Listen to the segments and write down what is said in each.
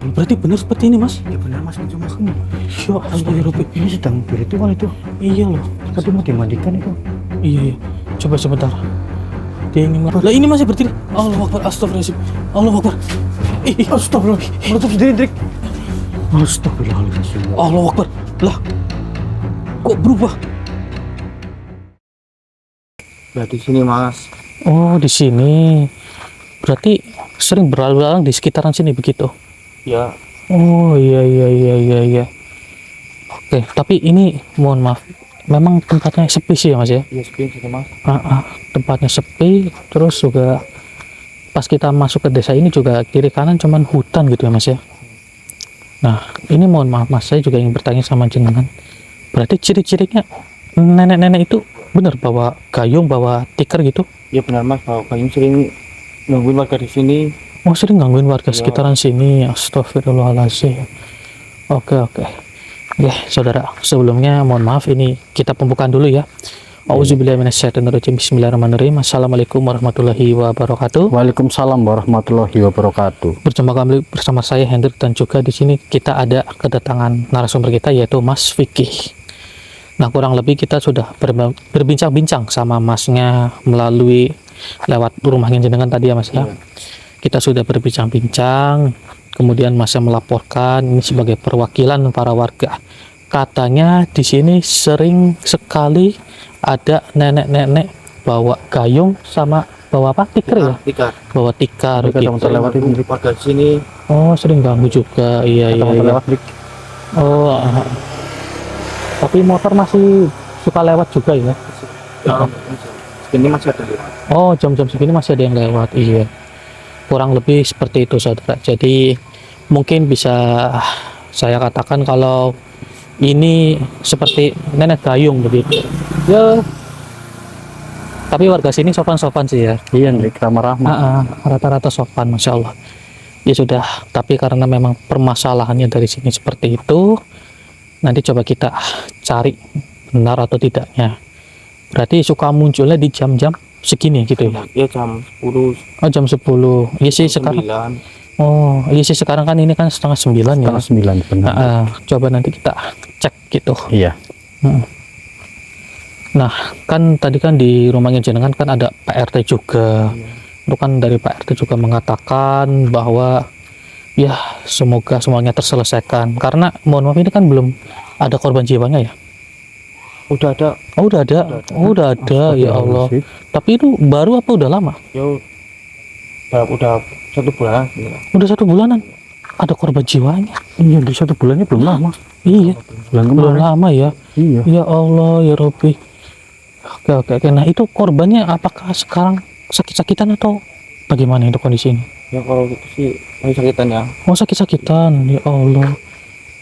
Berarti benar seperti ini, Mas? Ya benar mas, itu mas. Ya Allah ya Rabbi. Ini sedang virtual itu. Iya loh. Tadi mau dimandikan itu. Iya, iya. Coba sebentar. Dia ingin melakukan. Lah ini masih berdiri. Allah Akbar. Astagfirullahaladzim. Allah Akbar. Astagfirullah. Menutup sendiri, Drik. Astagfirullahaladzim. Allah Akbar. Lah. Kok berubah? Berarti sini mas. Oh, di sini. Berarti sering berlalu-lalang di sekitaran sini begitu. Ya. Oh, iya iya iya iya iya. Oke, tapi ini mohon maaf. Memang tempatnya sepi sih ya, Mas ya? Iya sepi sini mas. Tempatnya sepi, terus juga pas kita masuk ke desa ini juga kiri kanan cuman hutan gitu ya, Mas ya. Nah, ini mohon maaf Mas, saya juga ingin bertanya sama jenengan. Berarti ciri-cirinya nenek-nenek itu bener bawa gayung, bawa tikar gitu? Iya benar mas, kalau kayaknya sering nungguin warga di sini. Oh, sering gangguin warga Ya. sekitaran sini. Astagfirullahaladzim. Oke, oke. Ya, saudara, sebelumnya mohon maaf ini kita pembukaan dulu ya. Auzubillahiminasyaitonirrajim. Bismillahirrahmanirrahim. Assalamualaikum warahmatullahi wabarakatuh. Waalaikumsalam warahmatullahi wabarakatuh. Berjumpa kembali bersama saya Hendrik, dan juga di sini kita ada kedatangan narasumber kita yaitu Mas Vicky. Nah, kurang lebih kita sudah berbincang-bincang sama Masnya melalui lewat rumahnya jenengan tadi ya Mas ya. Kita sudah berbincang-bincang, kemudian Masnya melaporkan ini sebagai perwakilan para warga. Katanya di sini sering sekali ada nenek-nenek bawa gayung sama bawa apa? Tikar ya? Tikar. Bawa tikar Mereka gitu. lewat ini warga di sini. Oh, sering ganggu juga. Iya, iya, iya. Lewat, Drik. Oh, tapi motor masih suka lewat juga ya? Ini masih ada lewat. Oh, jam-jam segini masih ada yang lewat. Iya. Kurang lebih seperti itu, saudara. Jadi mungkin bisa saya katakan kalau ini seperti nenek gayung begitu. Ya. Tapi warga sini sopan-sopan sih ya. Iya Drik, ramah-ramah. Rata-rata sopan, Masya Allah. Ya sudah, tapi karena memang permasalahannya dari sini seperti itu, nanti coba kita cari benar atau tidaknya. Berarti suka munculnya di jam-jam segini gitu ya? Iya jam 10. Oh, jam 10. Iya sih sekarang. 9. Oh, iya sih sekarang kan ini kan setengah 9 ya. Setengah 9 benar. Coba nanti kita cek gitu. Iya. Nah, kan tadi kan di rumahnya jenengan kan ada Pak RT juga. Itu kan dari Pak RT juga mengatakan bahwa ya semoga semuanya terselesaikan. Karena mohon maaf ini kan belum ada korban jiwanya ya. Udah ada. Oh, udah ada. Oh, udah ada ya Allah. Tapi itu baru apa udah lama? Ya udah 1 bulan. Udah 1 bulanan. Ada korban jiwanya. Iya, di 1 bulannya belum lama. Iya. Bulan Belum kemarin. lama ya. Iya. Ya Allah ya Rabbi. Oke, oke, oke. Nah, itu korbannya apakah sekarang sakit-sakitan atau bagaimana itu kondisinya? Ya kalau gitu sih masih sakitan ya. Oh, sakit-sakitan. Ya Allah.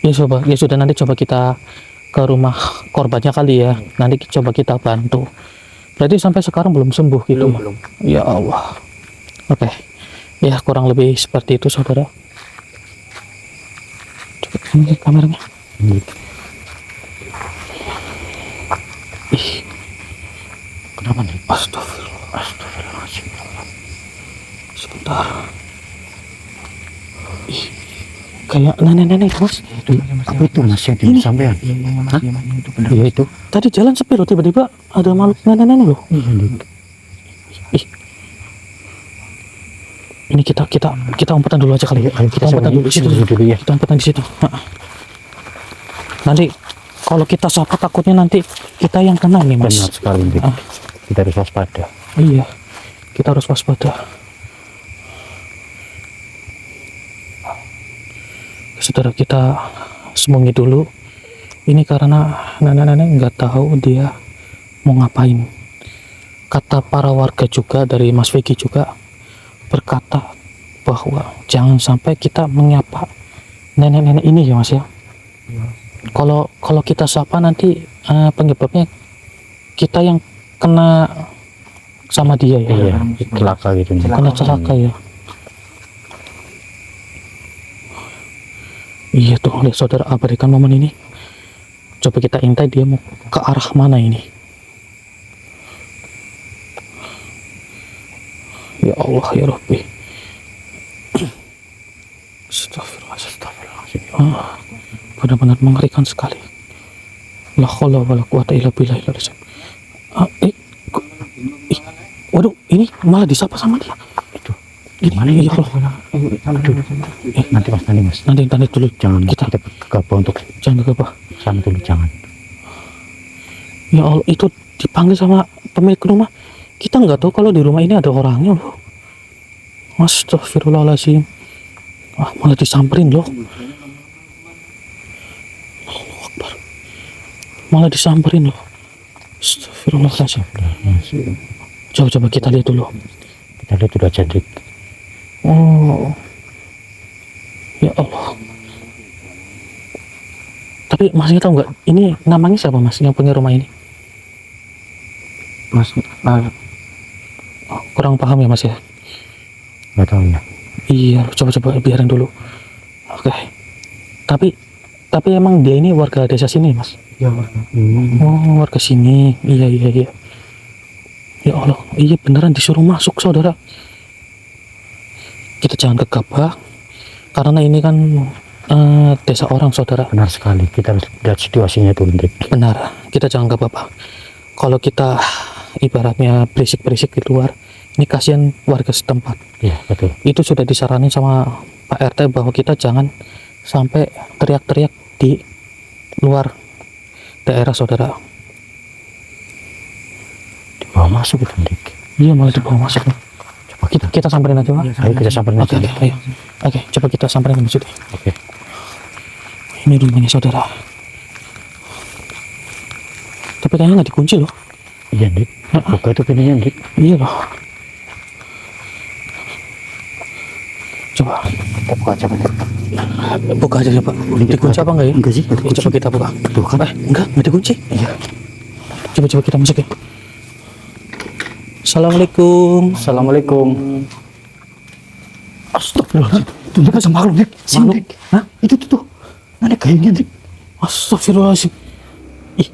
Ya coba, ya sudah, nanti coba kita ke rumah korbannya kali ya. Nanti coba kita bantu. Berarti sampai sekarang belum sembuh gitu. Belum. Ya Allah. Oke. Ya kurang lebih seperti itu, saudara. Coba ini kameranya. Ih. Kenapa nih? Astagfirullahaladzim. Sebentar. Ih. Kayak nenek-nenek, Mas. Apa itu mas yang di sampean? Hah? Itu benar. Iya itu. Tadi jalan sepi loh, tiba-tiba ada makhluk nenek-nenek loh. Iya Drik. Ih. Ini kita umpetan dulu aja kali ya. Kita umpetan dulu di situ. Ya. Kita umpetan di situ. Nanti kalau kita sapa takutnya nanti kita yang kena nih, Mas. Benar sekali Drik. Kita harus waspada. Iya. Kita harus waspada. Saudara, kita sembunyi dulu. Ini karena nenek-nenek nggak tahu dia mau ngapain. Kata para warga juga dari Mas Vicky juga berkata bahwa jangan sampai kita menyapa nenek-nenek ini ya Mas ya. Kalau kita sapa nanti penyebabnya kita yang kena sama dia ya. Iya, celaka gitu. Kena celaka ya. Iya tuh, lihat saudara, abadikan momen ini. Coba kita intai dia mau ke arah mana ini. Ya Allah ya Rabbi. Astagfirullahaladzim. Astagfirullahaladzim. Benar-benar mengerikan sekali. La haula wala quwata illa billah. Waduh, ini malah disapa sama dia. Itu. Gimana Ini ya Allah. Aduh. Nanti mas. Nanti dulu. Jangan Kita kita gegabah untuk jangan gegabah. sana dulu, jangan. Ya Allah, itu dipanggil sama pemilik rumah. Kita nggak tahu kalau di rumah ini ada orangnya loh. Astagfirullahaladzim. Malah disamperin loh. Allahu Akbar. Malah disamperin loh. Astagfirullahaladzim. Coba kita lihat dulu. Kita lihat udah jadi. Oh. Ya Allah. Tapi masnya tahu nggak? Ini namanya siapa mas yang punya rumah ini? Mas, Kurang paham ya mas ya? nggak tahu ya. Iya, coba biarin dulu. Oke. Tapi emang dia ini warga desa sini, Mas? Ya. Oh, warga sini. Iya. Ya Allah, iya beneran disuruh masuk, saudara. Kita jangan gegabah, karena ini kan desa orang, saudara. Benar sekali. Kita harus lihat situasinya dulu, Hendrik. Benar, kita jangan gegabah. Kalau kita ibaratnya berisik-berisik di luar, ini kasihan warga setempat. Iya, betul. Itu sudah disaranin sama Pak RT bahwa kita jangan sampai teriak-teriak di luar daerah, saudara. Dibawa masuk itu, Hendrik. Iya, malah dibawa masuk. Coba kita samperin aja, Pak. Ayo kita samperin aja. Ayo. Oke, coba kita samperin ke masjid. Oke. Ini rumahnya saudara. Tapi kayaknya nggak dikunci loh. Iya, Hendrik. Buka itu pintunya, Hendrik. Iya loh. Coba Kita buka aja, Hendrik. buka aja coba. Dikunci apa enggak ya? Enggak sih. Coba kita buka. Tuh kan. Enggak dikunci. Iya. Coba kita masuk ya. Assalamualaikum. Assalamualaikum. Astagfirullahaladzim. Tuh, Hendrik, sama makhluk, Hendrik. Sini, Makhluk? Hendrik. Hah? Itu tuh. Nenek gayungnya, Hendrik. Astagfirullahaladzim. Ih,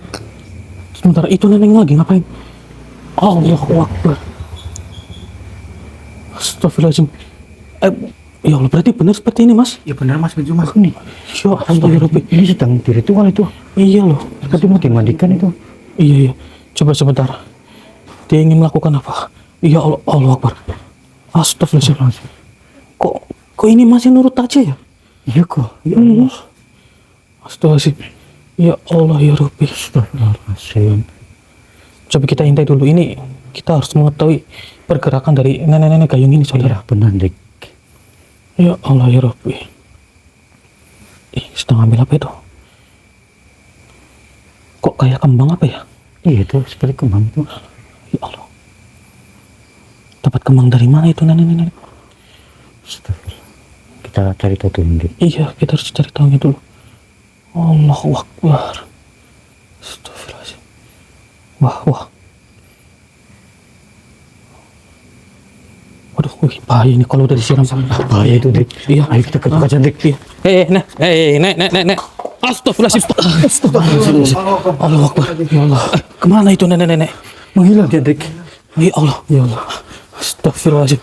sebentar, itu nenek lagi ngapain? Allahu Akbar. Astagfirullahaladzim. Ya Allah, berarti benar seperti ini, Mas? Ya benar, Mas. Mas. Ini. Ya Allah, ya Rabbi. Ini sedang di ritual itu. Iya loh. Seperti mau dimandikan itu. Iya. Coba sebentar. Dia ingin melakukan apa? Ya Allah, Allah Akbar. Astagfirullahaladzim. Kok ini masih nurut aja ya? Iya kok. Ya Allah. Astagfirullahaladzim. Ya Allah, ya Rabbi. Astagfirullahaladzim. Coba kita intai dulu. Ini kita harus mengetahui pergerakan dari nenek-nenek gayung ini, saudara. Iya, benar, Dik. Ya Allah, ya Rabbi. Sedang ambil apa itu? Kok kayak kembang apa ya? Iya, itu seperti kembang itu. Ya Allah. Dapat kembang dari mana itu nenek-nenek? Astagfirullah. Kita cari tahu dulu, Dik. Iya, kita harus cari tahunya dulu. Allahu Akbar. Astagfirullahaladzim. Wah. Waduh, bahaya ini kalau udah disiram. Bahaya itu, Dik. Iya. Ayo kita ke aja, Dik. Nek. Astagfirullahaladzim. Allahu Akbar. Ya Allah. Kemana itu nenek-nenek? Menghilang dia, Dik. Ya Allah. Astagfirullahaladzim.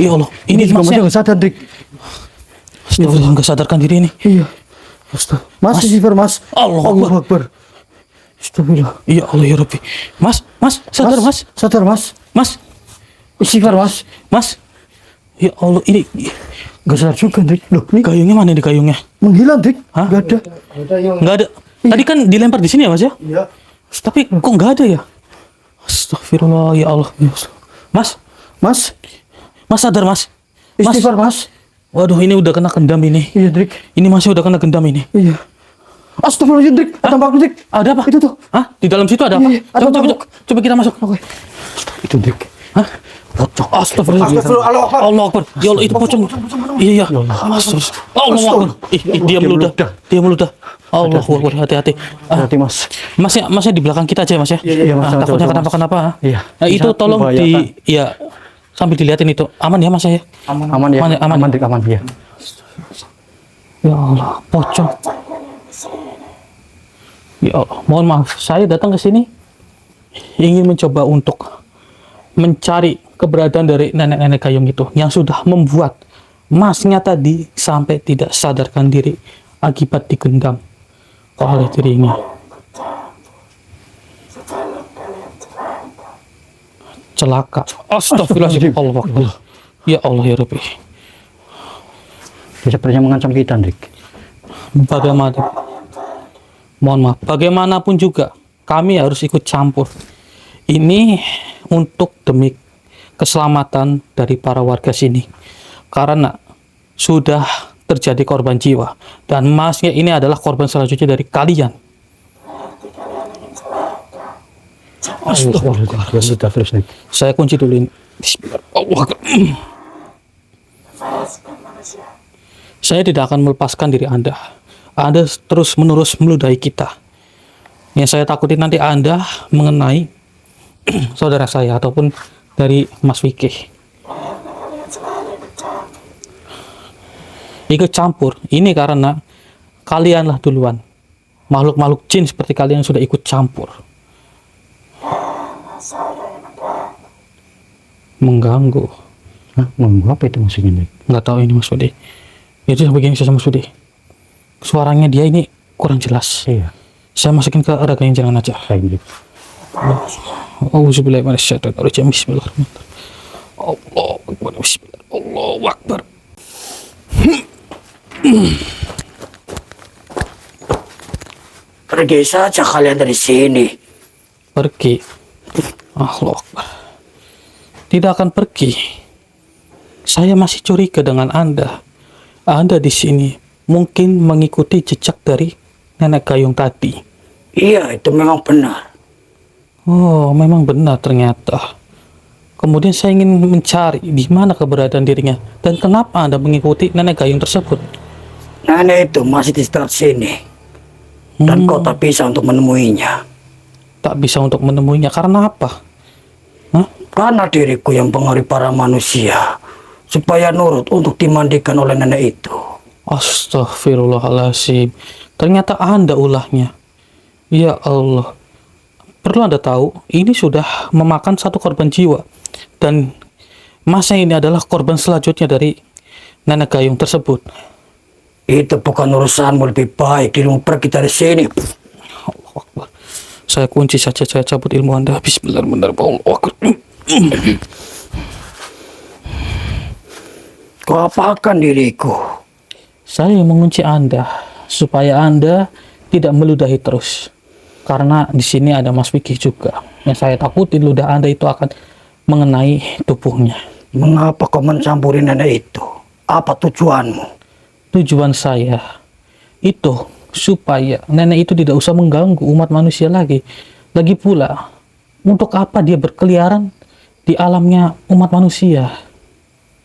Ya Allah. Ini juga masnya. masih sadar, Dik. Astagfirullah, nggak sadarkan diri ini. Iya. Mas, istighfar, Mas. Allahu Akbar. Astagfirullah. Ya Allah, ya Rabbi. Mas, sadar, Mas. Sadar, Mas. Mas, Istighfar, Mas. Mas. Ya Allah, ini Gak sadar juga, Dik. Loh, ini gayungnya mana di gayungnya? menghilang, Dik. Hah? Gak ada. Nggak ada. Tadi kan dilempar di sini ya, Mas ya? Iya. Tapi kok nggak ada ya? Astagfirullah, ya Allah. Mas, Mas, sadar, Mas. istighfar, Mas. Waduh, ini udah kena gendam ini. Iya, Dik. Ini masih udah kena gendam ini. Iya. Astagfirullah, Dik. Ada makhluk, Dik. Ada apa? Itu tuh. Hah? Di dalam situ ada apa? Iya, ada Coba kita masuk. Oke. Itu, Dik. Hah? Pocong. Astagfirullah. Allah Akbar. Ya Allah, itu pocong. Iya. Allah Akbar. Dia meludah. Allah Akbar. Hati-hati. Hati, Mas. Masnya di belakang kita aja, Mas ya. Iya, Mas. Takutnya Coba, Mas. kenapa? Iya. Nah, itu Bisa tolong membahayakan. sambil dilihatin itu. Aman ya, Mas ya? Aman ya. Aman. Dik, aman ya. Ya Allah, pocong. Ya Allah, mohon maaf, saya datang ke sini ingin mencoba untuk mencari keberadaan dari nenek-nenek gayung itu yang sudah membuat Masnya tadi sampai tidak sadarkan diri akibat digendam oleh dirinya. Celaka. Astagfirullahaladzim. Allah Akbar. Ya Allah ya Rabbi. Dia sepertinya mengancam kita, Hendrik. Bagaimana? Mohon maaf. Bagaimanapun juga kami harus ikut campur. Ini untuk demi keselamatan dari para warga sini. Karena sudah terjadi korban jiwa dan masnya ini adalah korban selanjutnya dari kalian. Astagfirullah. Saya kunci dulu ini. Bismillahirrahmanirrahim. Saya tidak akan melepaskan diri Anda. Anda terus-menerus meludahi kita. Yang saya takutin nanti Anda mengenai saudara saya ataupun dari Mas Vicky. Ikut campur. Ini karena kalianlah duluan. Makhluk-makhluk jin seperti kalian sudah ikut campur. Mengganggu. Hah? Mengganggu apa itu maksudnya, Hendrik? Nggak tahu ini Mas Budi. Itu begini saya Mas Budi. Suaranya dia ini kurang jelas. Iya. Saya masukin ke raga yang jangan aja. Baik. Auzubillahi minasyaitonirrajim. Bismillahirrahmanirrahim. Allahu Akbar. Bismillah. Allahu Akbar. Pergi saja kalian dari sini. Pergi. Allahu Akbar. Tidak akan pergi. Saya masih curiga dengan Anda. Anda di sini mungkin mengikuti jejak dari nenek gayung tadi. Iya, itu memang benar. Oh, memang benar ternyata. Kemudian saya ingin mencari di mana keberadaan dirinya dan kenapa Anda mengikuti nenek gayung tersebut. Nenek itu masih di sekitar sini. Dan kau tak bisa untuk menemuinya. Tak bisa untuk menemuinya karena apa? Hah? Karena diriku yang pengaruhi para manusia. Supaya nurut untuk dimandikan oleh nenek itu. Astaghfirullahaladzim. Ternyata Anda ulahnya. Ya Allah. Perlu Anda tahu, ini sudah memakan satu korban jiwa. Dan masa ini adalah korban selanjutnya dari nenek gayung tersebut. Itu bukan urusanmu, lebih baik dirimu pergi dari sini. Allah Akbar. Saya kunci saja, saya cabut ilmu Anda. Bismillahirrahmanirrahim. Allah Akbar. Kau apakan diriku? Saya mengunci Anda supaya Anda tidak meludahi terus. Karena di sini ada Mas Vicky juga. Yang saya takutin ludah Anda itu akan mengenai tubuhnya. Mengapa kau mencampuri nenek itu? Apa tujuanmu? Tujuan saya itu supaya nenek itu tidak usah mengganggu umat manusia lagi. Lagi pula, untuk apa dia berkeliaran di alamnya umat manusia?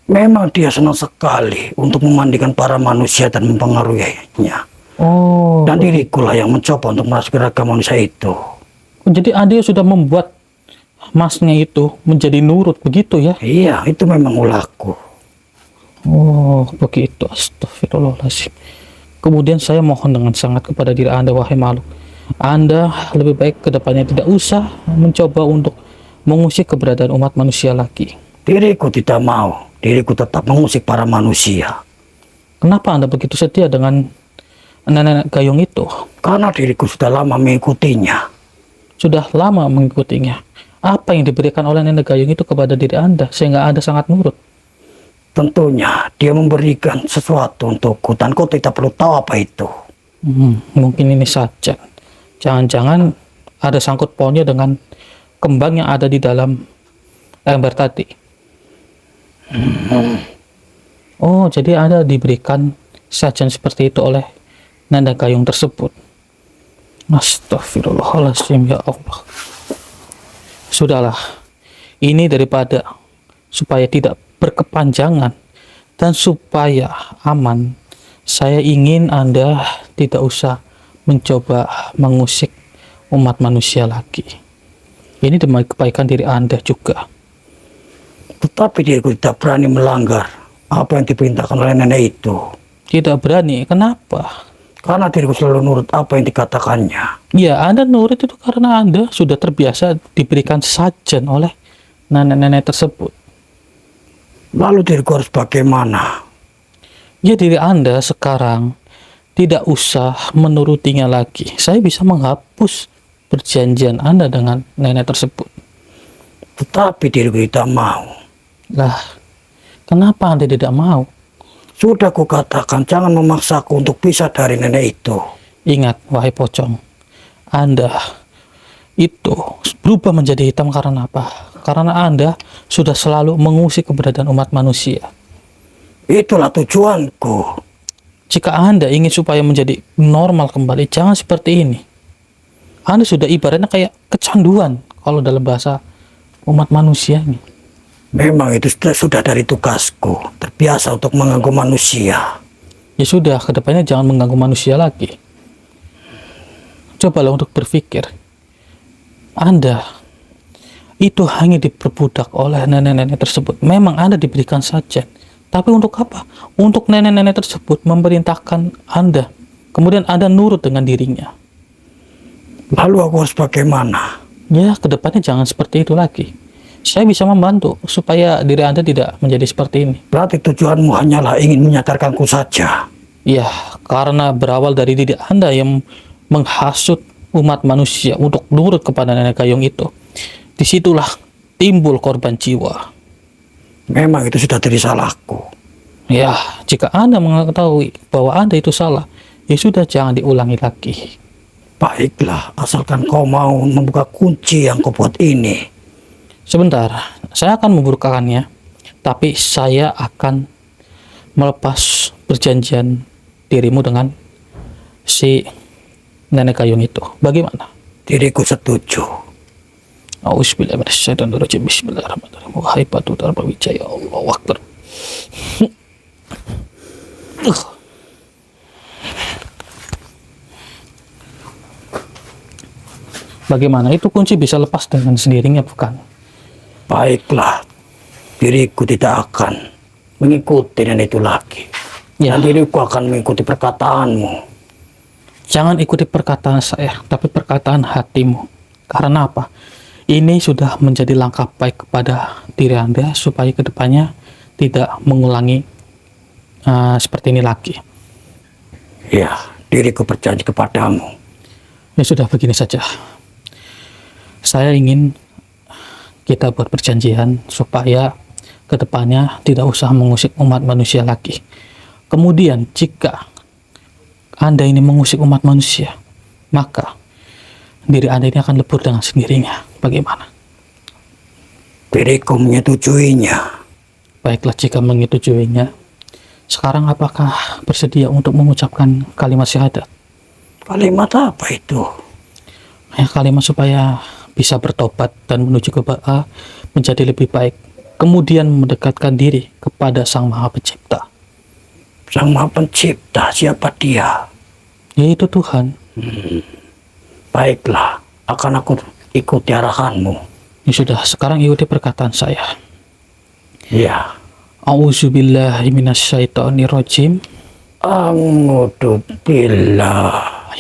Memang dia senang sekali untuk memandikan para manusia dan mempengaruhinya. Oh, Dan dirikulah yang mencoba untuk merasuki raga manusia itu. jadi Anda sudah membuat masnya itu menjadi nurut begitu ya? Iya, itu memang ulahku. Oh, begitu. Astagfirullahaladzim. Kemudian saya mohon dengan sangat kepada diri Anda, wahai makhluk. Anda lebih baik kedepannya tidak usah mencoba untuk mengusik keberadaan umat manusia lagi. Diriku tidak mau. Diriku tetap mengusik para manusia. Kenapa Anda begitu setia dengan nenek gayung itu? Karena diriku sudah lama mengikutinya. Sudah lama mengikutinya. Apa yang diberikan oleh nenek gayung itu kepada diri Anda sehingga Anda sangat nurut? Tentunya dia memberikan sesuatu untukku dan kau tidak perlu tahu apa itu. Mungkin ini saja. Jangan-jangan ada sangkut pautnya dengan kembang yang ada di dalam ember tadi. Oh, jadi Anda diberikan sajian seperti itu oleh nenek gayung tersebut. Astagfirullahaladzim, ya Allah. Sudahlah, ini daripada supaya tidak berkepanjangan dan supaya aman, saya ingin Anda tidak usah mencoba mengusik umat manusia lagi. Ini demi kebaikan diri Anda juga. Tetapi diriku tidak berani melanggar apa yang diperintahkan oleh nenek itu. Tidak berani, kenapa? Karena diriku selalu nurut apa yang dikatakannya. Ya, Anda nurut itu karena Anda sudah terbiasa diberikan sajian oleh nenek-nenek tersebut. Lalu diriku harus bagaimana? Ya diri Anda sekarang tidak usah menurutinya lagi. Saya bisa menghapus perjanjian Anda dengan nenek tersebut. Tetapi diriku tidak mau. Lah, kenapa Anda tidak mau? Sudah kukatakan jangan memaksaku untuk pisah dari nenek itu. Ingat, wahai pocong, Anda itu berubah menjadi hitam karena apa? Karena Anda sudah selalu mengusik keberadaan umat manusia. Itulah tujuanku. Jika Anda ingin supaya menjadi normal kembali, jangan seperti ini. Anda sudah ibaratnya kayak kecanduan kalau dalam bahasa umat manusia ini. Memang itu sudah dari tugasku. Terbiasa untuk mengganggu manusia. Ya sudah, kedepannya jangan mengganggu manusia lagi. Cobalah untuk berpikir. Anda itu hanya diperbudak oleh nenek-nenek tersebut. Memang Anda diberikan saja. Tapi untuk apa? Untuk nenek-nenek tersebut memerintahkan Anda. Kemudian Anda nurut dengan dirinya. Lalu aku harus bagaimana? Ya, kedepannya jangan seperti itu lagi. Saya bisa membantu supaya diri Anda tidak menjadi seperti ini. Berarti tujuanmu hanyalah ingin menyadarkanku saja. Ya, karena berawal dari diri Anda yang menghasut umat manusia untuk nurut kepada nenek gayung itu. Disitulah timbul korban jiwa. Memang itu sudah dari salahku. Ya, jika Anda mengetahui bahwa Anda itu salah, ya sudah jangan diulangi lagi. Baiklah, asalkan kau mau membuka kunci yang kau buat ini. Sebentar, saya akan membukakannya, tapi saya akan melepas perjanjian dirimu dengan si nenek gayung itu. Bagaimana? Diriku setuju. Auzubillahiminasyaitonirrajim. Bismillahirrahmanirrahim. Wahai Batu Darmawijaya, Allahu Akbar. Bagaimana? Itu kunci bisa lepas dengan sendirinya, bukan? Baiklah, diriku tidak akan mengikuti nenek itu lagi. Ya, Dan diriku akan mengikuti perkataanmu. jangan ikuti perkataan saya, tapi perkataan hatimu. Karena apa? Ini sudah menjadi langkah baik kepada diri Anda supaya kedepannya tidak mengulangi seperti ini lagi. Ya, diriku berjanji kepadamu. Ya sudah, begini saja. Saya ingin kita buat perjanjian supaya kedepannya tidak usah mengusik umat manusia lagi. Kemudian jika Anda ini mengusik umat manusia, maka diri Anda ini akan lebur dengan sendirinya. Bagaimana? Diriku menyetujuinya. Baiklah, jika menyetujuinya, sekarang apakah bersedia untuk mengucapkan kalimat syahadat? Kalimat apa itu? Ya, kalimat supaya bisa bertobat dan menuju ke menjadi lebih baik, kemudian mendekatkan diri kepada Sang Maha Pencipta. Sang Maha Pencipta, siapa dia? Yaitu Tuhan. Baiklah, akan aku ikuti arahanmu. Ya sudah, sekarang ikuti perkataan saya. Ya. Auzubillahi minasyaitonirrajim. A'udzu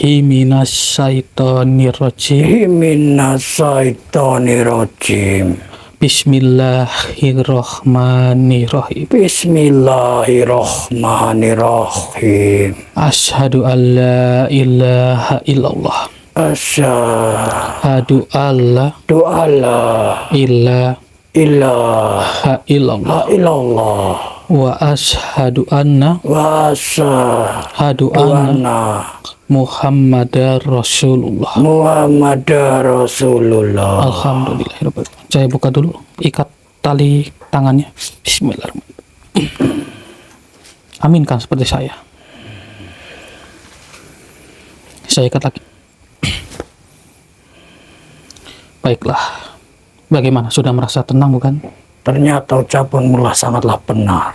Minasyaitonirrajim. Minasyaitonirrajim. Bismillahirrahmanirrahim. Bismillahirrahmanirrahim. Asyhadu an la ilaha illallah. Asyhadu Alla alla ilaha ilaha illallah. illallah Wa asyhadu anna wa asyhadu anna Muhammadar Rasulullah. Muhammadar Rasulullah. Alhamdulillahirabbil alamin. Saya buka dulu, ikat tali tangannya. Bismillahirrahmanirrahim. Aminkan seperti saya. Saya ikat lagi. Baiklah. Bagaimana? Sudah merasa tenang, bukan? Ternyata ucapanmu sangatlah benar.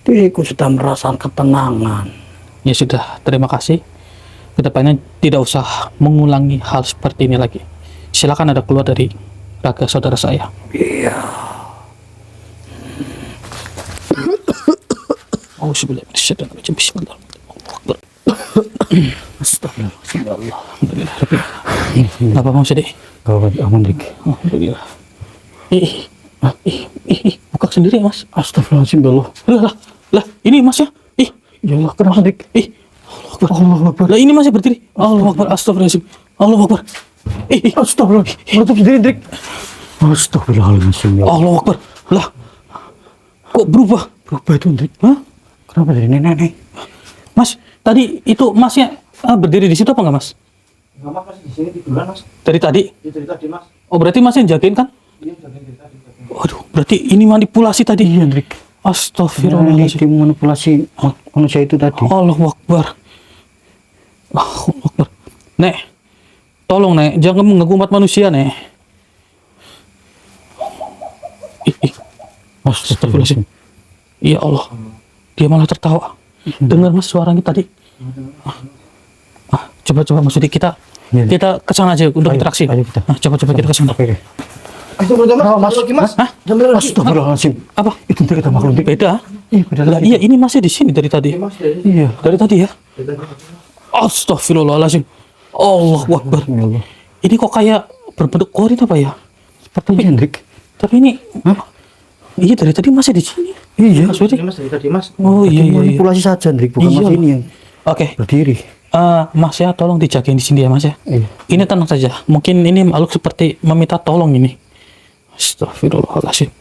Diriku sudah merasakan ketenangan. Ya sudah, terima kasih. Kedepannya tidak usah mengulangi hal seperti ini lagi. Silakan Anda keluar dari raga saudara saya. Iya. Auzubillahiminasyaitonirrajim. Bismillahirrahmanirrahim. Astagfirullah. Alhamdulillah. Apa mau sedih? Gawat aman dik. Alhamdulillah. Buka sendiri, Mas. Astagfirullahaladzim ya Allah. Lah, ini Mas ya. Ya Allah, kenapa Dik? Allah Akbar. Lah ini masih berdiri. Allah Akbar. Astagfirullahaladzim. Allah Akbar. Astagfirullah. Menutup sendiri Dik. Astagfirullahaladzim. Ya Allah. Allah Akbar. Lah. Kok berubah? Berubah itu Dik. Hah? Kenapa dari nenek? Mas, tadi itu masnya berdiri di situ apa enggak, Mas? Enggak, Mas, masih di sini tiduran, Mas. Dari tadi? Iya, dari tadi, Mas. Oh, berarti masnya yang jagain kan? Iya, jagain dari tadi. Waduh, berarti ini manipulasi tadi. Iya Dik. Astagfirullahaladzim. Manipulasi manusia itu tadi. Allahu Akbar. Allahu Akbar. Nek, tolong Nek, jangan mengganggu umat manusia Nek. Astagfirullahaladzim. Ya Allah, dia malah tertawa. Dengar Mas suaranya tadi. Coba maksudnya kita kesana aja untuk interaksi. Ayo kita. Coba kita kesana. Oke. Ayo, masuk lagi, Mas. Hah? Astagfirullahaladzim. Apa? Itu Dik, kita makhluk Dik. Beda. Iya, beda Lah, lagi. iya ini masih di sini dari tadi. Mas, dari Iya. Dari tadi ya. Astagfirullahaladzim. Allahu Akbar. Ya Allah. Ini kok kayak berbentuk korin apa ya? Sepertinya Dik. Tapi ini, iya dari tadi masih di sini. Iya. Mas Budi. Mas, dari tadi, Mas. Oh iya. Manipulasi saja Dik, bukan Iya. Mas ini yang Oke, berdiri. Mas ya tolong dijagain di sini ya Mas ya. Iya. Ini tenang saja. Mungkin ini makhluk seperti meminta tolong ini. Astagfirullahaladzim.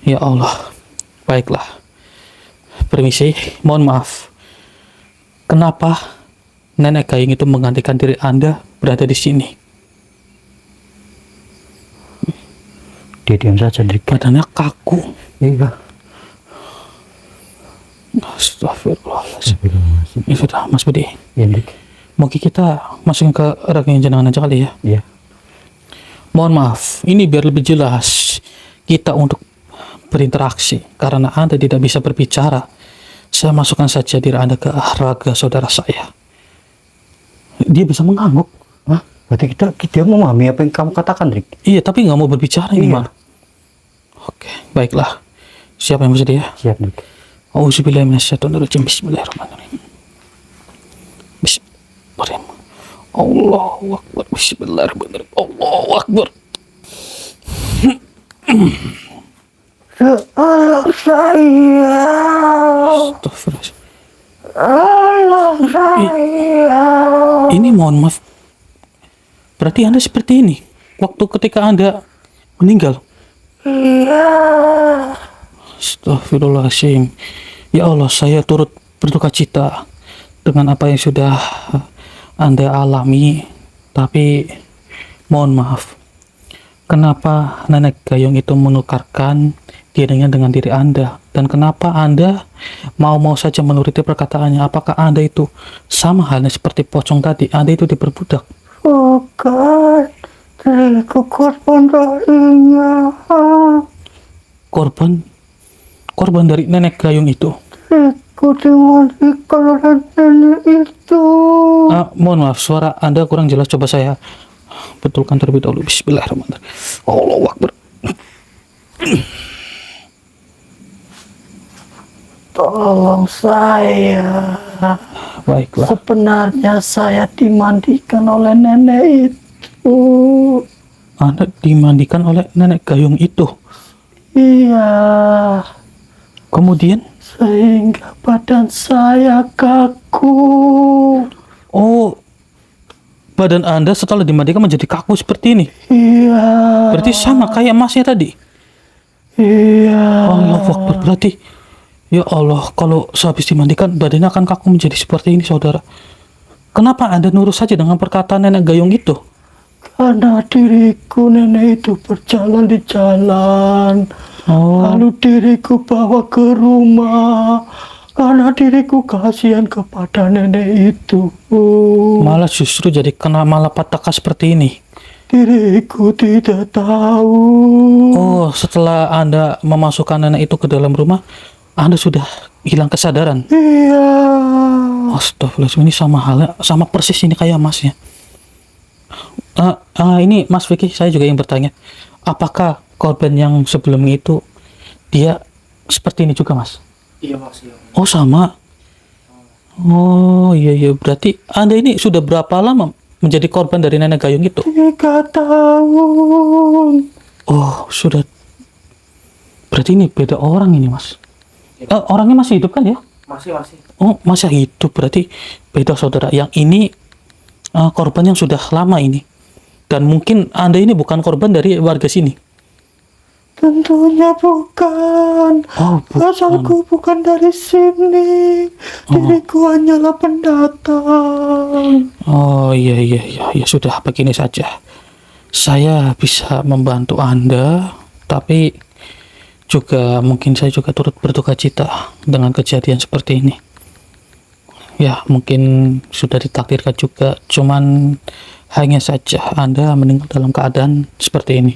Ya Allah. Baiklah. Permisi, mohon maaf. Kenapa nenek gayung itu menggantikan diri Anda berada di sini? Dia diam saja Dik. Badannya kaku. Iya. Astagfirullahaladzim. Ya sudah, Mas Budi. Iya Dik. Mungkin kita masukin ke rekening jenengan aja kali ya. Iya. Mohon maaf, ini biar lebih jelas kita untuk berinteraksi karena Anda tidak bisa berbicara. Saya masukkan saja diri Anda ke raga saudara saya. Dia bisa mengangguk. Hah? Berarti dia memahami apa yang kamu katakan Dik. Iya, tapi nggak mau berbicara ini Iya. Bang. Oke, baiklah. Siapa yang bersedia? Siap Dik. Auzubillahiminasyaitonirrajim. Bismillahirrahmanirrahim. Bismillahirrahmanirrahim. Allahu Akbar. Bismillahirrahmanirrahim. Allahu Akbar. Allah saya. Astagfirullahaladzim. Allah saya. Ini mohon maaf. Berarti Anda seperti ini waktu ketika Anda meninggal. Iya. Astagfirullahaladzim. Ya Allah, saya turut berduka cita dengan apa yang sudah Anda alami. Tapi mohon maaf. Kenapa nenek gayung itu menukarkan dirinya dengan diri Anda? Dan kenapa Anda mau saja menuruti perkataannya? Apakah Anda itu sama halnya seperti pocong tadi? Anda itu diperbudak? Bukan. Diriku korban darinya. Korban dari nenek gayung itu. Diriku dimandikan oleh nenek itu. Mohon maaf, suara Anda kurang jelas. Coba saya betulkan terlebih dahulu. Bismillahirrahmanirrahim. Allahu Akbar. Tolong saya. Baiklah. Sebenarnya saya dimandikan oleh nenek itu. Anda dimandikan oleh nenek gayung itu. Iya. Kemudian, Sehingga badan saya kaku. oh, badan Anda setelah dimandikan menjadi kaku seperti ini. Iya. Berarti sama kayak masnya tadi. Iya. Allahu Akbar. Berarti, ya Allah, kalau sehabis dimandikan badannya akan kaku menjadi seperti ini, saudara. Kenapa Anda nurut saja dengan perkataan nenek gayung itu? Karena diriku nenek itu berjalan di jalan. Oh, Lalu diriku bawa ke rumah. Karena diriku kasihan kepada nenek itu. malah justru jadi kena malapetaka seperti ini. Diriku tidak tahu. Oh, setelah Anda memasukkan nenek itu ke dalam rumah, Anda sudah hilang kesadaran. Iya. Astagfirullahaladzim, ini sama halnya, sama persis ini kayak masnya. Ini Mas Vicky, saya juga yang bertanya, apakah korban yang sebelumnya itu dia seperti ini juga, Mas? Iya, Mas. Iya. Oh, sama. Oh, iya, berarti Anda ini sudah berapa lama menjadi korban dari nenek gayung itu? 3 tahun. Oh, sudah. Berarti ini beda orang ini, Mas. Orangnya masih hidup kan ya? Masih. Oh, masih hidup berarti beda saudara. Yang ini korban yang sudah lama ini. Dan mungkin Anda ini bukan korban dari warga sini. Tentunya bukan. Oh, bukan. Asalku bukan dari sini. Diriku hanyalah pendatang. Oh iya, ya sudah begini saja. Saya bisa membantu Anda, tapi juga mungkin saya juga turut berduka cita dengan kejadian seperti ini. Ya, mungkin sudah ditakdirkan juga, cuman hanya saja Anda meninggal dalam keadaan seperti ini.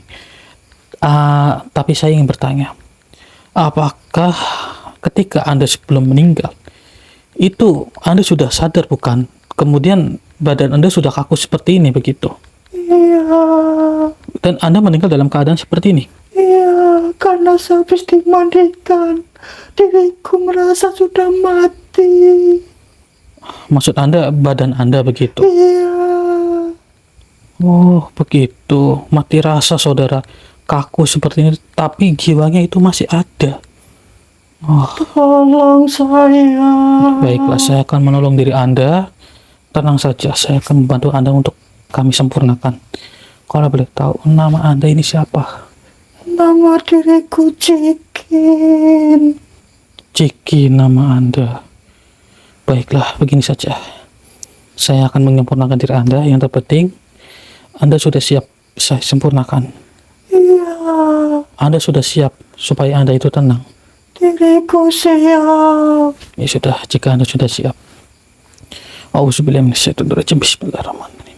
Tapi saya ingin bertanya, apakah ketika Anda sebelum meninggal, itu Anda sudah sadar bukan? Kemudian badan Anda sudah kaku seperti ini begitu? Iya. Dan Anda meninggal dalam keadaan seperti ini? Iya, karena sehabis dimandikan, diriku merasa sudah mati. Maksud Anda, badan Anda begitu? Iya. Oh, begitu. Mati rasa saudara. Kaku seperti ini, tapi jiwanya itu masih ada. Oh, Tolong saya. baiklah, saya akan menolong diri Anda. Tenang saja, saya akan membantu Anda untuk kami sempurnakan. Kalau boleh tahu, nama Anda ini siapa? Nama diriku Cikin. Ciki nama Anda. Baiklah, begini saja. Saya akan menyempurnakan diri Anda. Yang terpenting, Anda sudah siap saya sempurnakan. Iya, Anda sudah siap supaya Anda itu tenang. diriku siap. Ya sudah, jika Anda sudah siap. Auzubillahi minasyaitonirrajim. Bismillahirrahmanirrahim.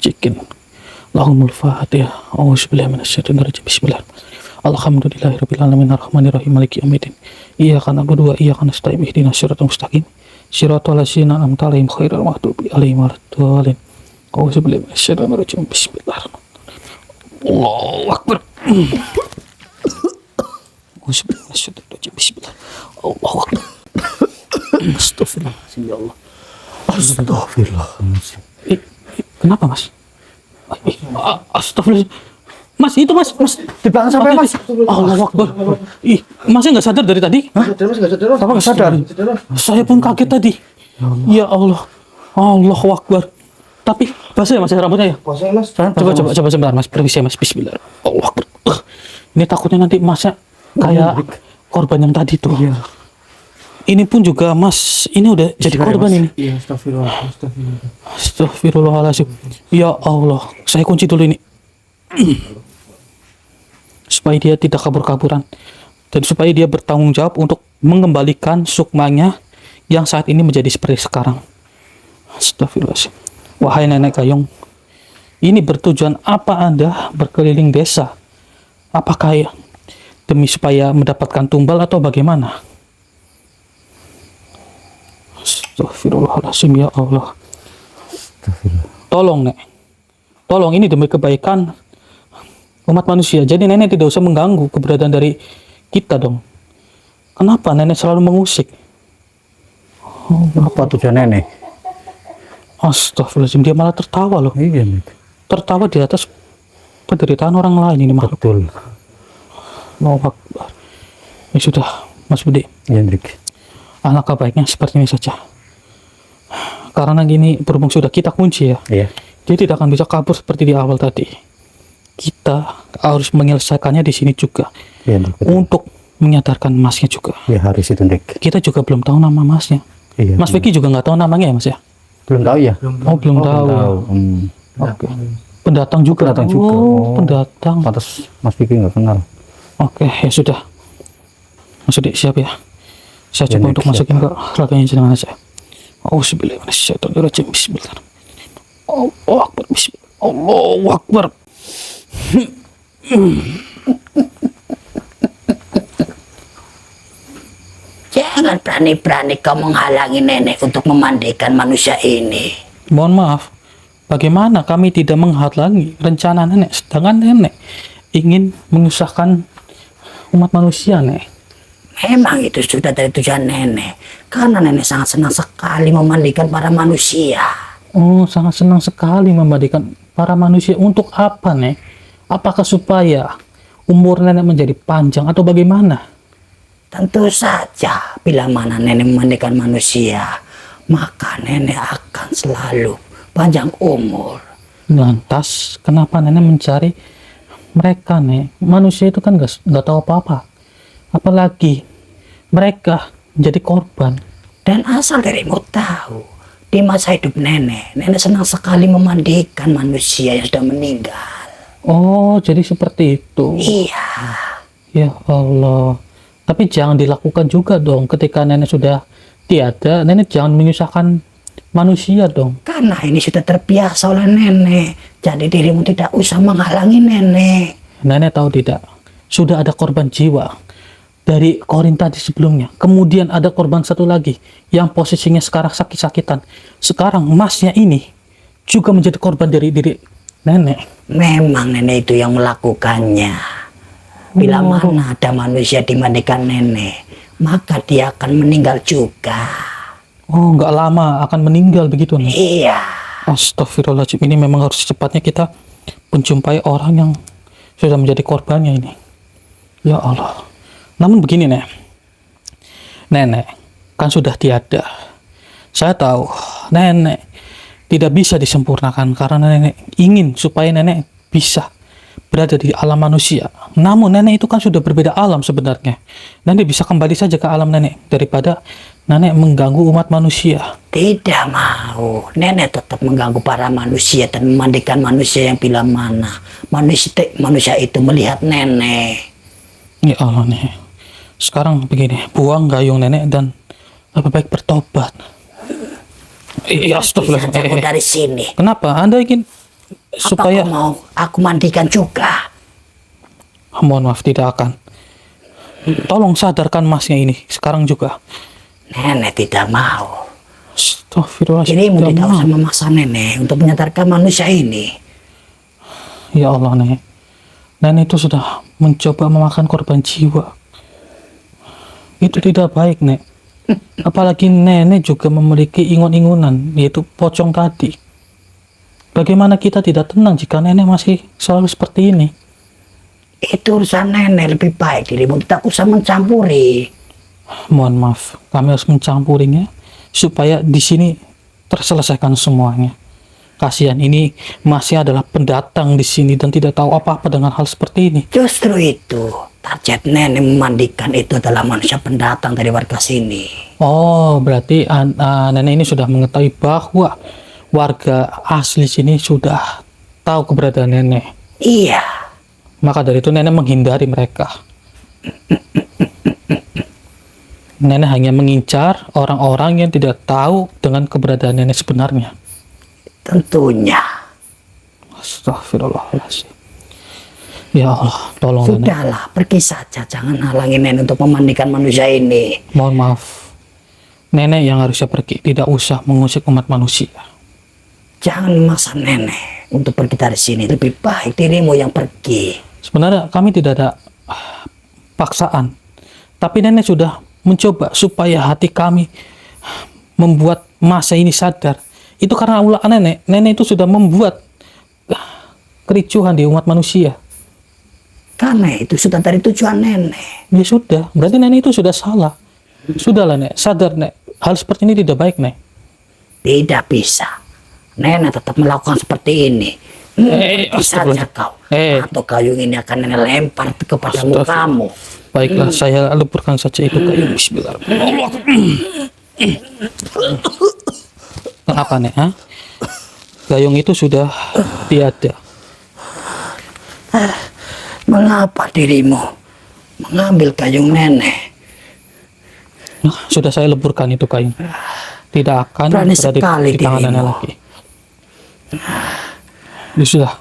Cikin. Lahumul Fatihah. Auzubillahi minasyaitonirrajim. Bismillahirrahmanirrahim. Alhamdulillahirabbil alamin arrahmanirrahim maliki yaumiddin. Iyyaka na'budu wa iyyaka nasta'in ihdinas siratal mustaqim. Shiratal ladzina an'amta 'alaihim ghairil maghdubi 'alaihim waladdallin. Auzubillahi minasyaitonirrajim. Bismillahirrahmanirrahim. Allahu Akbar. Auzubillahi minasyaitonirrajim. Bismillah. Allahu Akbar. Astagfirullahaladzim ya Allah. Astagfirullahaladzim. Kenapa mas? Astagfirullah. Mas, itu mas. Di belakang sampai mas. Allahu Akbar. Masnya nggak sadar dari tadi? Sadar mas, nggak sadar mas. Apa nggak sadar? Sadar mas. Saya pun kaget tadi. Ya Allah. Allahu Akbar. Tapi basah ya mas rambutnya ya? Kosong mas. Coba sebentar mas. Permisi ya mas. Bismillah. Allahu Akbar. Ini takutnya nanti masnya kayak korban yang tadi tuh. Iya. Ini pun juga mas, ini udah jadi korban ini. Iya, astagfirullah. Astagfirullahaladzim. Ya Allah, saya kunci dulu ini. Supaya dia tidak kabur-kaburan. Dan supaya dia bertanggung jawab untuk mengembalikan sukmanya yang saat ini menjadi seperti sekarang. Astagfirullahaladzim. Wahai nenek Gayung, ini bertujuan apa Anda berkeliling desa? Apakah ya demi supaya mendapatkan tumbal atau bagaimana? Astagfirullahaladzim ya Allah. Tolong nek, tolong ini demi kebaikan umat manusia. Jadi nenek tidak usah mengganggu keberadaan dari kita dong. Kenapa nenek selalu mengusik? Apa tujuan nenek? Astagfirullahaladzim, dia malah tertawa loh. Iya, Nek. Tertawa di atas penderitaan orang lain ini makhluk. Betul. Allahu Akbar. Ya sudah, Mas Budi. Iya, Nek. Alangkah baiknya seperti ini saja. Karena gini, berhubung sudah kita kunci ya, Iya. dia tidak akan bisa kabur seperti di awal tadi. Kita harus menyelesaikannya di sini juga. Iya, Nek. Untuk menyadarkan masnya juga. Ya harus itu, Nek. Kita juga belum tahu nama masnya. Iya. Mas Vicky juga nggak tahu namanya ya mas ya? belum tahu ya? Oh belum tahu. Oke. Pendatang juga. Pendatang juga. Oh, pendatang. Pantas Mas Vicky nggak kenal. Oke, ya sudah. Mas Udi siap ya. Saya Ya, coba Nek, untuk masukin ke raganya jenengan saya. Auzubillahi minasyaitonirrajim. Bismillahirrahmanirrahim. Allahu Akbar. Bismillah. Allahu Akbar. Jangan berani-berani kau menghalangi nenek untuk memandikan manusia ini. Mohon maaf. Bagaimana kami tidak menghalangi rencana nenek, sedangkan nenek ingin menyusahkan umat manusia, Nek. Memang itu sudah dari tujuan nenek. Karena nenek sangat senang sekali memandikan para manusia. Oh, sangat senang sekali memandikan para manusia. Untuk apa, Nek? Apakah supaya umur nenek menjadi panjang atau bagaimana? Tentu saja bila mana nenek memandikan manusia, maka nenek akan selalu panjang umur. Lantas kenapa nenek mencari mereka, Nek? Manusia itu kan nggak tahu apa-apa, apalagi mereka menjadi korban. Dan asal dirimu tahu, di masa hidup nenek senang sekali memandikan manusia yang sudah meninggal. Oh, jadi seperti itu. Iya, Ya Allah. Tapi jangan dilakukan juga dong ketika nenek sudah tiada. Nenek jangan menyusahkan manusia dong. karena ini sudah terbiasa oleh nenek. Jadi dirimu tidak usah menghalangi nenek. Nenek tahu tidak, sudah ada korban jiwa dari Korin tadi sebelumnya. Kemudian ada korban satu lagi yang posisinya sekarang sakit-sakitan. Sekarang masnya ini juga menjadi korban dari diri nenek. Memang nenek itu yang melakukannya. Bila mana ada manusia dimandikan nenek, maka dia akan meninggal juga. Oh, nggak lama akan meninggal begitu nih. Iya. Astagfirullahaladzim, ini memang harus secepatnya kita menjumpai orang yang sudah menjadi korbannya ini. Ya Allah. Namun begini, nenek kan sudah tiada. Saya tahu nenek tidak bisa disempurnakan karena nenek ingin supaya nenek bisa berada di alam manusia. Namun nenek itu kan sudah berbeda alam sebenarnya. Nenek bisa kembali saja ke alam nenek daripada nenek mengganggu umat manusia. Tidak mau. Nenek tetap mengganggu para manusia dan memandikan manusia yang bila mana manusia itu melihat nenek. Ya Allah, nih. Sekarang begini, buang gayung nenek dan lebih baik bertobat. Iya, astagfirullah. Bisa jauh dari sini. Kenapa? Anda ingin supaya... Apa kau mau aku mandikan juga? Mohon maaf, tidak akan. Tolong sadarkan masnya ini sekarang juga. Nenek tidak mau. Astagfirullahaladzim. Dirimu tidak tidak mau. usah memaksa nenek untuk menyadarkan manusia ini. Ya Allah, nenek. Nenek itu sudah mencoba memakan korban jiwa. Itu tidak baik, Nek. Apalagi nenek juga memiliki ingon-ingunan, yaitu pocong tadi. Bagaimana kita tidak tenang jika nenek masih selalu seperti ini? Itu urusan nenek, lebih baik dirimu tidak usah mencampuri. Mohon maaf, kami harus mencampurinya supaya di sini terselesaikan semuanya. Kasihan, ini masih adalah pendatang di sini dan tidak tahu apa-apa dengan hal seperti ini. Justru itu, target nenek memandikan itu adalah manusia pendatang dari warga sini. Oh, berarti nenek ini sudah mengetahui bahwa warga asli sini sudah tahu keberadaan nenek. Iya, Maka dari itu nenek menghindari mereka. Nenek hanya mengincar orang-orang yang tidak tahu dengan keberadaan nenek sebenarnya. tentunya. Astagfirullahaladzim. Ya Allah, tolong nenek. Sudahlah, pergi saja. Jangan halangi nenek untuk memandikan manusia ini. Mohon maaf. Nenek yang harusnya pergi, tidak usah mengusik umat manusia. Jangan memaksa nenek untuk pergi dari sini. Lebih baik dirimu yang pergi. Sebenarnya kami tidak ada paksaan. Tapi nenek sudah mencoba supaya hati kami membuat masa ini sadar. Itu karena ulah nenek. Nenek itu sudah membuat kericuhan di umat manusia. Karena itu sudah dari tujuan nenek. Ya sudah, berarti nenek itu sudah salah. Sudahlah, Nek, sadar, Nek. Hal seperti ini tidak baik, Nek. Tidak bisa. Nenek tetap melakukan seperti ini. Pergi saja kau. Atau gayung ini akan nenek lempar kepada mukamu. Baiklah, saya leburkan saja itu kayu. Bismillahirrahmanirrahim. Kenapa, Nek? Ha? Gayung itu sudah tiada. Mengapa dirimu mengambil gayung nenek? Nah, sudah saya leburkan itu kayu. Tidak akan Berani berada sekali di tangan dirimu. nenek lagi. Ya sudah.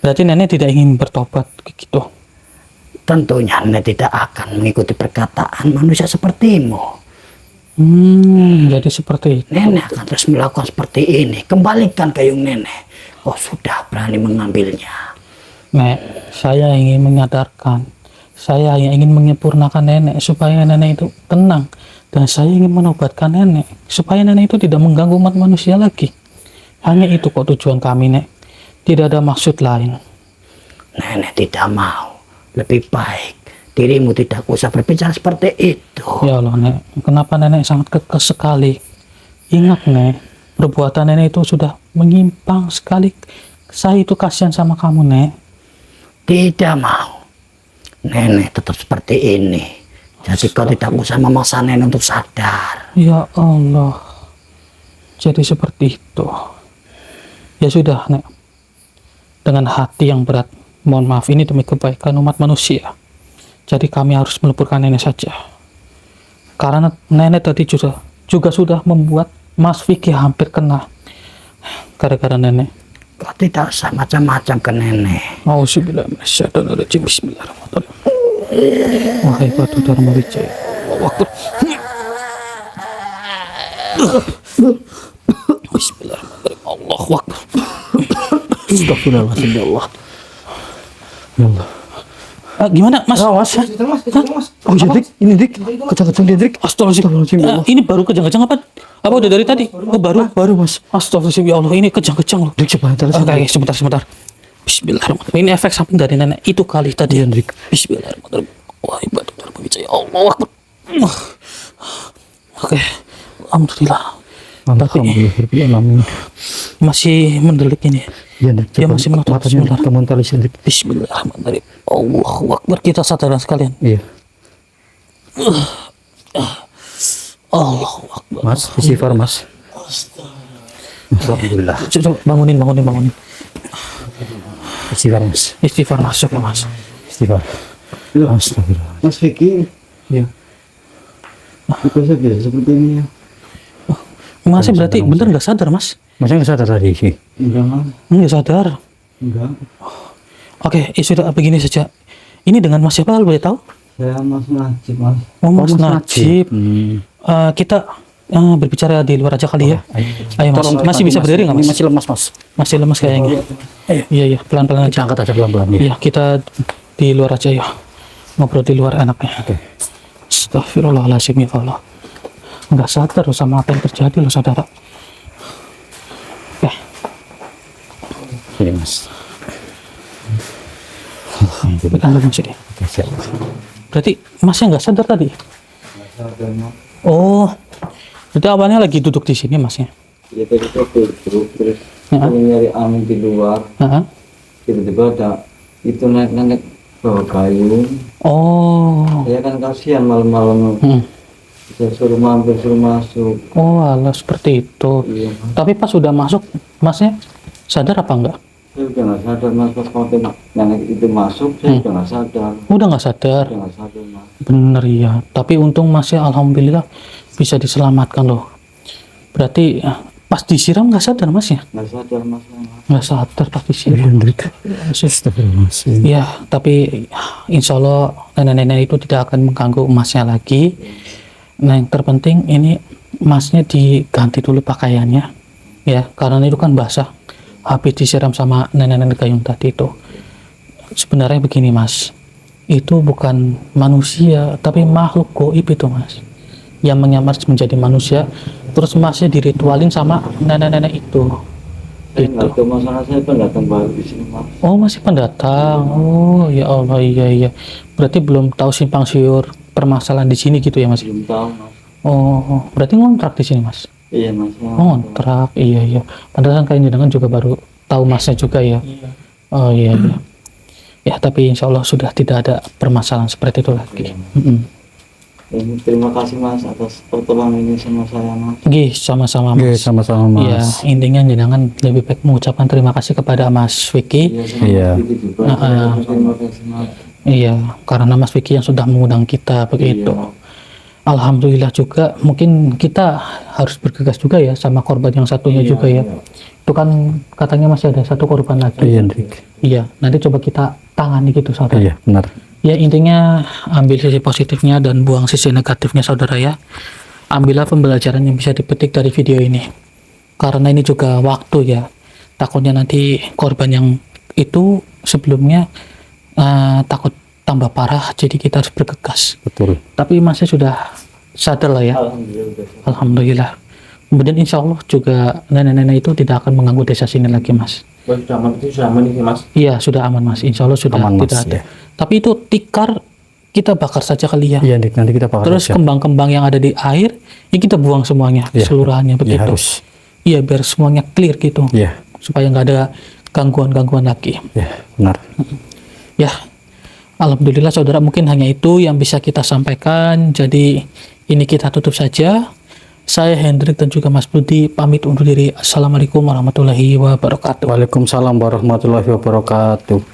Berarti nenek tidak ingin bertobat gitu. Tentunya nenek tidak akan mengikuti perkataan manusia sepertimu. Jadi seperti itu. Nenek akan terus melakukan seperti ini. Kembalikan gayung nenek. Kau sudah berani mengambilnya. Nek, saya ingin menyadarkan, saya hanya ingin menyempurnakan nenek supaya nenek itu tenang, dan saya ingin menobatkan nenek supaya nenek itu tidak mengganggu umat manusia lagi. Hanya itu kok tujuan kami, Nek. Tidak ada maksud lain. Nenek tidak mau. Lebih baik dirimu tidak usah berbicara seperti itu. Ya Allah, Nek. Kenapa nenek sangat kekeh sekali? Ingat, Nek. Perbuatan nenek itu sudah menyimpang sekali. Saya itu kasihan sama kamu, Nek. Tidak mau. Nenek tetap seperti ini. Jadi kau tidak usah memaksa nenek untuk sadar. Ya Allah. Jadi seperti itu. Ya sudah, Nek. Dengan hati yang berat, mohon maaf, ini demi kebaikan umat manusia. Jadi kami harus melupakan nenek saja. Karena nenek tadi juga sudah membuat Mas Vicky hampir kena. Gara-gara nenek. Kau tidak usah macam-macam ke nenek. Auzubillah minasyaitonirrajim. Bismillahirrahmanirrahim. Wahai batu Dharma Wijaya. Allahu Akbar. Bismillahirrahmanirrahim. Allahu Akbar. Astagfirullahaladzim, ya Allah. Ya Allah. Gimana, Mas? Mas. Mas. Oh iya, Dik. Ini, Dik. Kejang-kejang dia, Dik. Astagfirullahaladzim. Ini baru kejang-kejang apa? Apa udah dari tadi? Oh, baru. Mas. Astagfirullahaladzim, ya Allah. Ini kejang-kejang loh. Dik, sebentar. Oke, sebentar. Bismillahirrahmanirrahim. Ini efek samping dari nenek itu kali tadi. Iya, Dik. Bismillahirrahmanirrahim. Wah, ibadah Dharma Wijaya. Allahu Akbar. Oke. Alhamdulillah. Alhamdulillah. Masih mendelik ini. Iya, Dik. Dia masih menutup. Matanya kamu talisin, Dik. Bismillahirrahmanirrahim. Allahu Akbar. Kita sadarkan sekalian. Iya. Allahu Akbar. Mas, istighfar, Mas. Alhamdulillah. Coba bangunin. Istighfar, Mas. Istighfar masuk ya, Mas. Istighfar. Astagfirullah. Mas Vicky. Iya. Bisa biasa seperti ini ya. Masnya berarti bener nggak sadar, Mas? Masnya nggak sadar tadi sih? Enggak, Mas. Nggak sadar. Enggak. Oke, sudah begini saja. Ini dengan Mas siapa, boleh tahu? Saya Mas Najib, Mas. Oh, Mas Najib. Hmm. Kita berbicara di luar aja kali ya. Ayo, Mas. Tolong, Masih bisa berdiri nggak, Mas? Masih lemas, Mas. Masih lemas kayaknya. Iya, pelan-pelan aja. Kita angkat aja pelan-pelan ya. Iya, kita di luar aja ya. Ngobrol di luar enaknya. Oke. Astagfirullahaladzim, ya Allah. Nggak sadar loh sama apa yang terjadi loh, saudara. Oke. Ini, Mas. Pegang dulu, Mas ini. Oke, siap. Berarti Masnya nggak sadar tadi? Oh, berarti awalnya lagi duduk di sini, Masnya. Ya tadi saya duduk terus Ya. saya nyari angin di luar. Heeh. Tiba-tiba ada itu nenek bawa kayu. Oh. Saya kan kasihan malam-malam. Saya suruh mampir, suruh masuk. Oh, alah seperti itu. Iya, Mas. Tapi pas sudah masuk, Masnya sadar apa enggak? Saya udah nggak sadar, Mas. Pas waktu nenek itu masuk, saya udah nggak sadar. Udah nggak sadar. Udah nggak sadar, Mas. Bener ya. Tapi untung Masnya alhamdulillah bisa diselamatkan loh. Berarti pas disiram nggak sadar Masnya? Nggak sadar, Mas. Nggak sadar pas disiram. Astagfirullahaladzim. Ya, tapi insya Allah nenek-nenek itu tidak akan mengganggu Masnya lagi. Nah, yang terpenting ini Masnya diganti dulu pakaiannya, ya, karena itu kan basah. Habis disiram sama nenek-nenek gayung tadi itu. Sebenarnya begini, Mas, itu bukan manusia, tapi makhluk goib itu, Mas, yang menyamar menjadi manusia. Terus Masnya diritualin sama nenek-nenek itu. Saya Gitu. nggak tahu, masalah saya pendatang baru di sini, Mas. Oh, masih pendatang. Oh, ya Allah, iya. Berarti belum tahu simpang siur permasalahan di sini gitu ya, Mas? Belum tahu, Mas. Oh, berarti ngontrak di sini, Mas? Iya, Mas. Oh, ngontrak, iya. Pantesan kayaknya dengan juga baru tahu Masnya juga ya. Oh, iya. Ya, tapi insya Allah sudah tidak ada permasalahan seperti itu lagi. Terima kasih, Mas, atas pertolongan ini sama saya, Mas. Gih, sama-sama, Oke, Mas. sama-sama, Iya, Mas. intinya jangan lebih baik mengucapkan terima kasih kepada Mas Vicky. Sama Iya. Vicky juga. Saya terima kasih, Mas. Iya, karena Mas Vicky yang sudah mengundang kita begitu. Iya. Alhamdulillah juga, mungkin kita harus bergegas juga ya sama korban yang satunya juga ya. Itu kan katanya masih ada satu korban lagi. Iya, Hendrik. Iya, nanti coba kita tangani gitu, saudara. Iya, benar. Ya, intinya ambil sisi positifnya dan buang sisi negatifnya, saudara ya. Ambillah pembelajaran yang bisa dipetik dari video ini. Karena ini juga waktu ya. Takutnya nanti korban yang itu sebelumnya takut tambah parah, jadi kita harus bergegas. Betul. Tapi masih sudah sadar lah ya. Alhamdulillah. Alhamdulillah. Kemudian insya Allah juga nenek-nenek itu tidak akan mengganggu desa sini lagi, Mas. Sudah aman, itu sudah aman ini, Mas. Iya, sudah aman, Mas. Insya Allah sudah Aman, Mas, tidak ada. ya. Tapi itu tikar kita bakar saja kali ya. Iya, Dik, nanti kita bakar Terus aja. kembang-kembang yang ada di air, ya kita buang semuanya, Iya. keseluruhannya Iya, begitu. harus. Iya, biar semuanya clear gitu, Iya, supaya nggak ada gangguan-gangguan lagi. iya, benar. Ya, alhamdulillah saudara, mungkin hanya itu yang bisa kita sampaikan. Jadi ini kita tutup saja. Saya Hendrik dan juga Mas Budi pamit undur diri. Assalamualaikum warahmatullahi wabarakatuh. Waalaikumsalam warahmatullahi wabarakatuh.